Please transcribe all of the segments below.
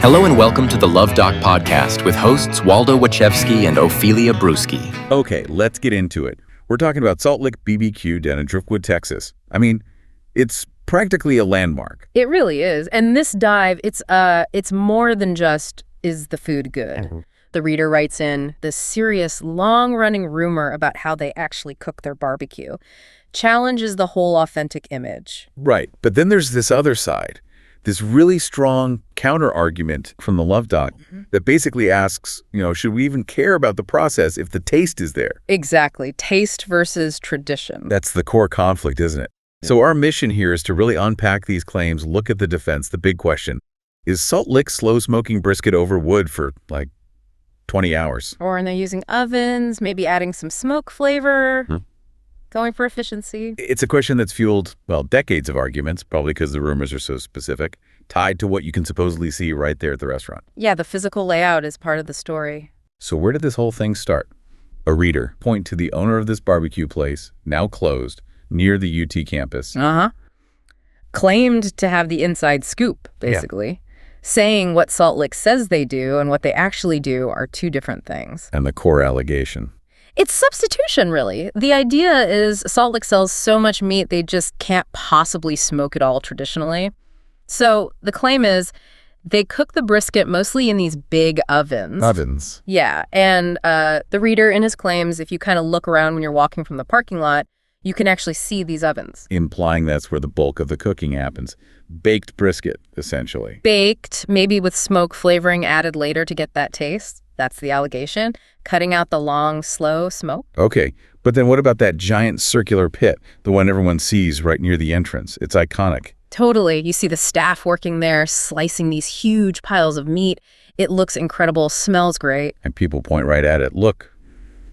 Hello and welcome to the Luv Doc podcast with hosts Waldo Wachewski and Ophelia Brewski. Okay, let's get into it. We're talking about Salt Lick BBQ down in Driftwood, Texas. I mean, it's practically a landmark. It really is. And this dive, it's more than just, is the food good? Mm-hmm. The reader writes in, this serious, long-running rumor about how they actually cook their barbecue challenges the whole authentic image. Right, but then there's this other side. This really strong counter-argument from the Luv Doc that basically asks, should we even care about the process if the taste is there? Exactly. Taste versus tradition. That's the core conflict, isn't it? Yeah. So our mission here is to really unpack these claims, look at the defense, the big question. Is Salt Lick slow-smoking brisket over wood for, 20 hours? Or are they using ovens, maybe adding some smoke flavor? Going for efficiency? It's a question that's fueled, decades of arguments, probably because the rumors are so specific, tied to what you can supposedly see right there at the restaurant. Yeah, the physical layout is part of the story. So where did this whole thing start? A reader point to the owner of this barbecue place, now closed, near the UT campus. Claimed to have the inside scoop, basically. Yeah. Saying what Salt Lick says they do and what they actually do are two different things. And the core allegation. It's substitution, really. The idea is Salt Lick sells so much meat they just can't possibly smoke it all traditionally. So the claim is they cook the brisket mostly in these big ovens. Ovens. Yeah, and the reader in his claims, if you kind of look around when you're walking from the parking lot, you can actually see these ovens. Implying that's where the bulk of the cooking happens. Baked brisket, essentially. Baked, maybe with smoke flavoring added later to get that taste. That's the allegation. Cutting out the long, slow smoke. Okay, but then what about that giant circular pit, the one everyone sees right near the entrance? It's iconic. Totally. You see the staff working there, slicing these huge piles of meat. It looks incredible, smells great. And people point right at it. Look,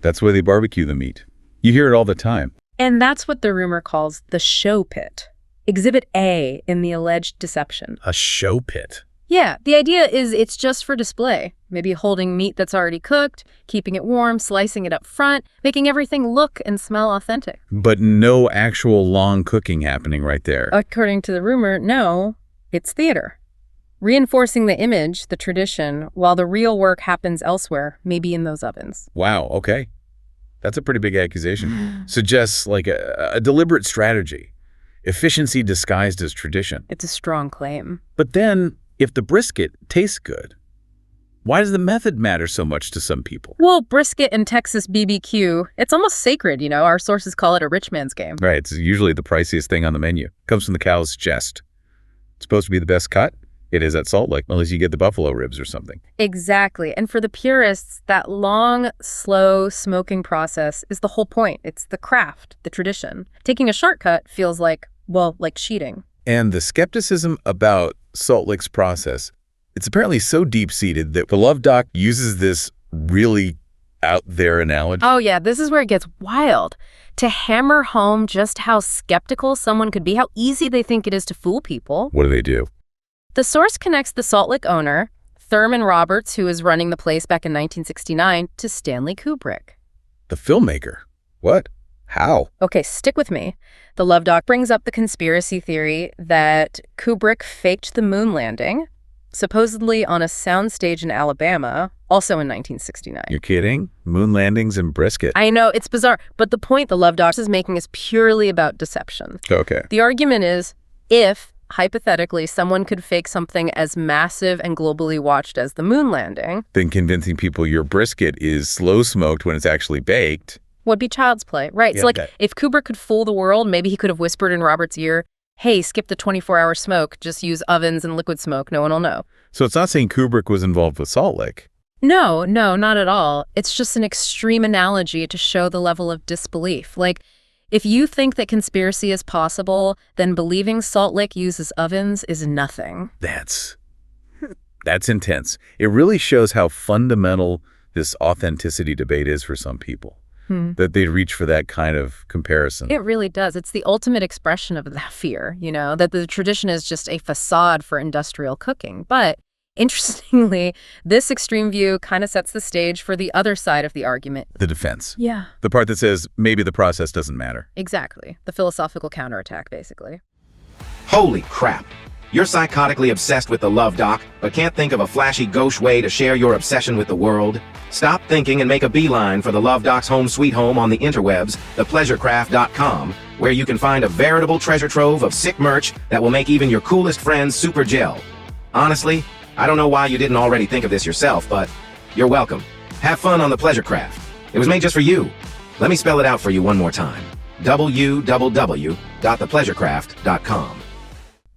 that's where they barbecue the meat. You hear it all the time. And that's what the rumor calls the show pit. Exhibit A in the alleged deception. A show pit? Yeah, the idea is it's just for display. Maybe holding meat that's already cooked, keeping it warm, slicing it up front, making everything look and smell authentic. But no actual long cooking happening right there. According to the rumor, no, it's theater. Reinforcing the image, the tradition, while the real work happens elsewhere, maybe in those ovens. Wow, okay. That's a pretty big accusation. Suggests a deliberate strategy. Efficiency disguised as tradition. It's a strong claim. But then, if the brisket tastes good, why does the method matter so much to some people? Well, brisket and Texas BBQ, it's almost sacred, Our sources call it a rich man's game. Right, it's usually the priciest thing on the menu. Comes from the cow's chest. It's supposed to be the best cut. It is at Salt Lick, unless you get the buffalo ribs or something. Exactly. And for the purists, that long, slow smoking process is the whole point. It's the craft, the tradition. Taking a shortcut feels like cheating. And the skepticism about Salt Lick's process, it's apparently so deep-seated that the Luv Doc uses this really out-there analogy. Oh, yeah, this is where it gets wild. To hammer home just how skeptical someone could be, how easy they think it is to fool people. What do? The source connects the Salt Lick owner, Thurman Roberts, who was running the place back in 1969, to Stanley Kubrick. The filmmaker? What? How? Okay, stick with me. The Luv Doc brings up the conspiracy theory that Kubrick faked the moon landing, supposedly on a soundstage in Alabama, also in 1969. You're kidding? Moon landings and brisket. I know, it's bizarre, but the point the Luv Doc is making is purely about deception. Okay. The argument is, if, hypothetically, someone could fake something as massive and globally watched as the moon landing, then convincing people your brisket is slow-smoked when it's actually baked would be child's play. Right. Yeah, so if Kubrick could fool the world, maybe he could have whispered in Robert's ear, hey, skip the 24-hour smoke, just use ovens and liquid smoke, no one will know. So it's not saying Kubrick was involved with Salt Lick. No, not at all. It's just an extreme analogy to show the level of disbelief. If you think that conspiracy is possible, then believing Salt Lick uses ovens is nothing. That's intense. It really shows how fundamental this authenticity debate is for some people. That they reach for that kind of comparison. It really does. It's the ultimate expression of that fear, that the tradition is just a facade for industrial cooking. But interestingly, this extreme view kind of sets the stage for the other side of the argument. The defense. Yeah. The part that says maybe the process doesn't matter. Exactly. The philosophical counterattack, basically. Holy crap. You're psychotically obsessed with the Luv Doc, but can't think of a flashy gauche way to share your obsession with the world? Stop thinking and make a beeline for the Luv Doc's home sweet home on the interwebs, thepleasurecraft.com, where you can find a veritable treasure trove of sick merch that will make even your coolest friends super gel. Honestly, I don't know why you didn't already think of this yourself, but you're welcome. Have fun on the Pleasure Craft. It was made just for you. Let me spell it out for you one more time. www.thepleasurecraft.com.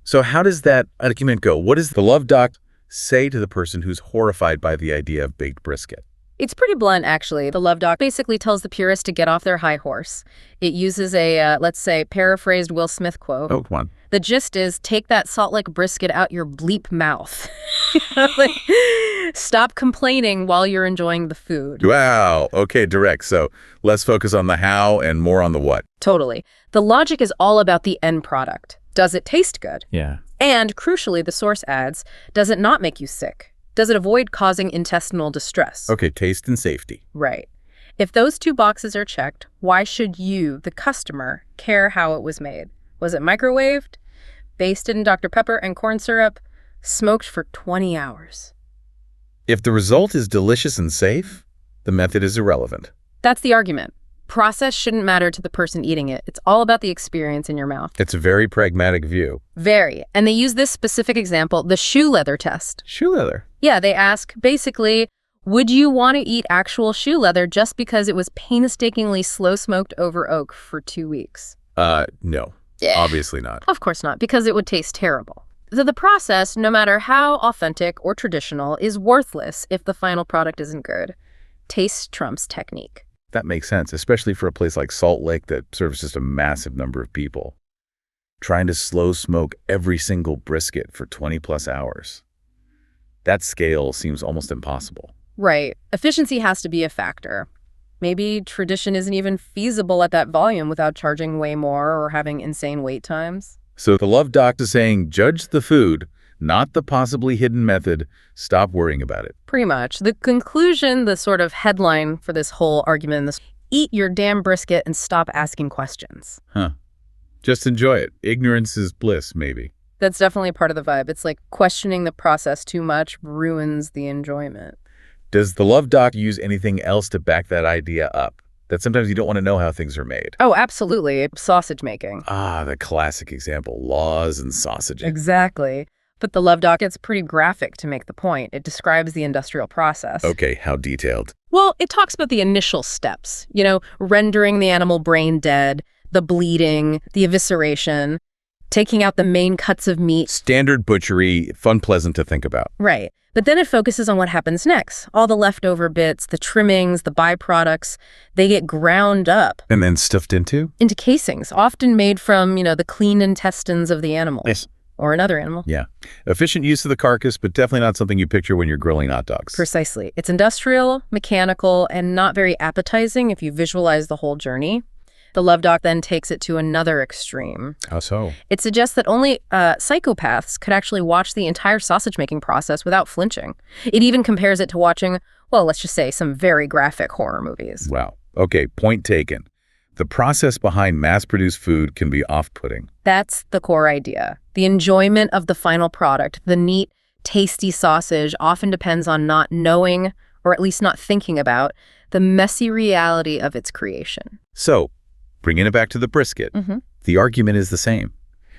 So how does that argument go? What does the Luv Doc say to the person who's horrified by the idea of baked brisket? It's pretty blunt, actually. The Luv Doc basically tells the purist to get off their high horse. It uses a, let's say, paraphrased Will Smith quote. Oh, come on. The gist is, take that Salt Lick brisket out your bleep mouth. Like, stop complaining while you're enjoying the food. Wow. Okay, direct. So let's focus on the how and more on the what. Totally. The logic is all about the end product. Does it taste good? Yeah. And, crucially, the source adds, does it not make you sick? Does it avoid causing intestinal distress? Okay, taste and safety. Right. If those two boxes are checked, why should you, the customer, care how it was made? Was it microwaved, basted in Dr. Pepper and corn syrup, smoked for 20 hours? If the result is delicious and safe, the method is irrelevant. That's the argument. Process shouldn't matter to the person eating it. It's all about the experience in your mouth. It's a very pragmatic view. Very. And they use this specific example, the shoe leather test. Shoe leather? Yeah, they ask, basically, would you want to eat actual shoe leather just because it was painstakingly slow-smoked over oak for 2 weeks? No. Obviously not. Of course not, because it would taste terrible. So the process, no matter how authentic or traditional, is worthless if the final product isn't good. Taste trumps technique. That makes sense, especially for a place like Salt Lake that serves just a massive number of people. Trying to slow smoke every single brisket for 20-plus hours. That scale seems almost impossible. Right. Efficiency has to be a factor. Maybe tradition isn't even feasible at that volume without charging way more or having insane wait times. So the Luv Doc is saying, judge the food, not the possibly hidden method. Stop worrying about it. Pretty much. The conclusion, the sort of headline for this whole argument, this eat your damn brisket and stop asking questions. Huh. Just enjoy it. Ignorance is bliss, maybe. That's definitely part of the vibe. It's like questioning the process too much ruins the enjoyment. Does the Luv Doc use anything else to back that idea up? That sometimes you don't want to know how things are made. Oh, absolutely. Sausage making. Ah, the classic example. Laws and sausage. Exactly. But the Luv Doc gets pretty graphic to make the point. It describes the industrial process. Okay, how detailed? Well, it talks about the initial steps, rendering the animal brain dead, the bleeding, the evisceration, taking out the main cuts of meat. Standard butchery, fun, pleasant to think about. Right. But then it focuses on what happens next. All the leftover bits, the trimmings, the byproducts, they get ground up. And then stuffed into? Into casings, often made from, the clean intestines of the animal. Yes. Or another animal. Yeah. Efficient use of the carcass, but definitely not something you picture when you're grilling hot dogs. Precisely. It's industrial, mechanical, and not very appetizing if you visualize the whole journey. The Luv Doc then takes it to another extreme. How so? It suggests that only psychopaths could actually watch the entire sausage-making process without flinching. It even compares it to watching, well, let's just say, some very graphic horror movies. Wow. Okay, point taken. The process behind mass-produced food can be off-putting. That's the core idea. The enjoyment of the final product, the neat, tasty sausage, often depends on not knowing, or at least not thinking about, the messy reality of its creation. So, bringing it back to the brisket, the argument is the same.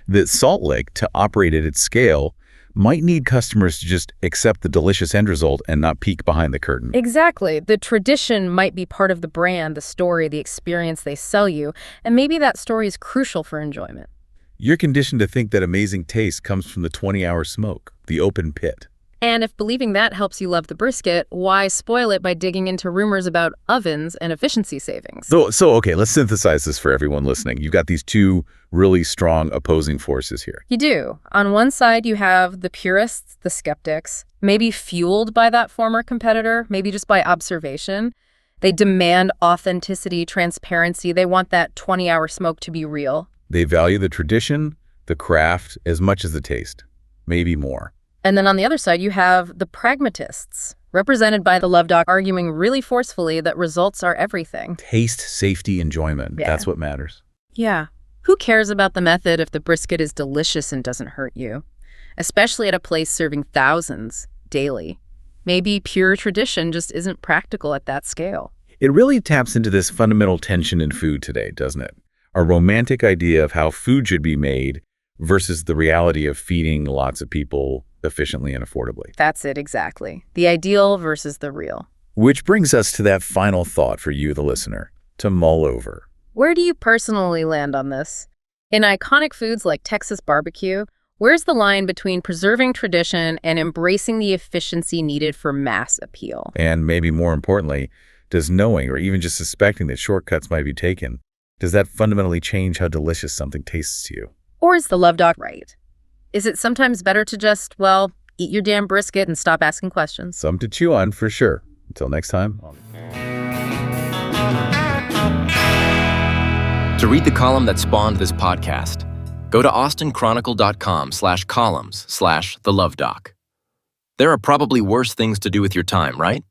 That Salt Lake, to operate at its scale, might need customers to just accept the delicious end result and not peek behind the curtain. Exactly. The tradition might be part of the brand, the story, the experience they sell you, and maybe that story is crucial for enjoyment. You're conditioned to think that amazing taste comes from the 20-hour smoke, the open pit. And if believing that helps you love the brisket, why spoil it by digging into rumors about ovens and efficiency savings? So okay, let's synthesize this for everyone listening. You've got these two really strong opposing forces here. You do. On one side, you have the purists, the skeptics, maybe fueled by that former competitor, maybe just by observation. They demand authenticity, transparency. They want that 20-hour smoke to be real. They value the tradition, the craft, as much as the taste, maybe more. And then on the other side, you have the pragmatists, represented by the Luv Doc, arguing really forcefully that results are everything. Taste, safety, enjoyment. Yeah. That's what matters. Yeah. Who cares about the method if the brisket is delicious and doesn't hurt you? especially at a place serving thousands daily. Maybe pure tradition just isn't practical at that scale. It really taps into this fundamental tension in food today, doesn't it? A romantic idea of how food should be made versus the reality of feeding lots of people efficiently and affordably. That's it, exactly. The ideal versus the real. Which brings us to that final thought for you, the listener, to mull over. Where do you personally land on this? In iconic foods like Texas barbecue, where's the line between preserving tradition and embracing the efficiency needed for mass appeal? And maybe more importantly, does knowing or even just suspecting that shortcuts might be taken, does that fundamentally change how delicious something tastes to you? Or is the Luv Doc right? Is it sometimes better to just, well, eat your damn brisket and stop asking questions? Some to chew on, for sure. Until next time. To read the column that spawned this podcast, go to austinchronicle.com/columns/the Luv Doc. There are probably worse things to do with your time, right?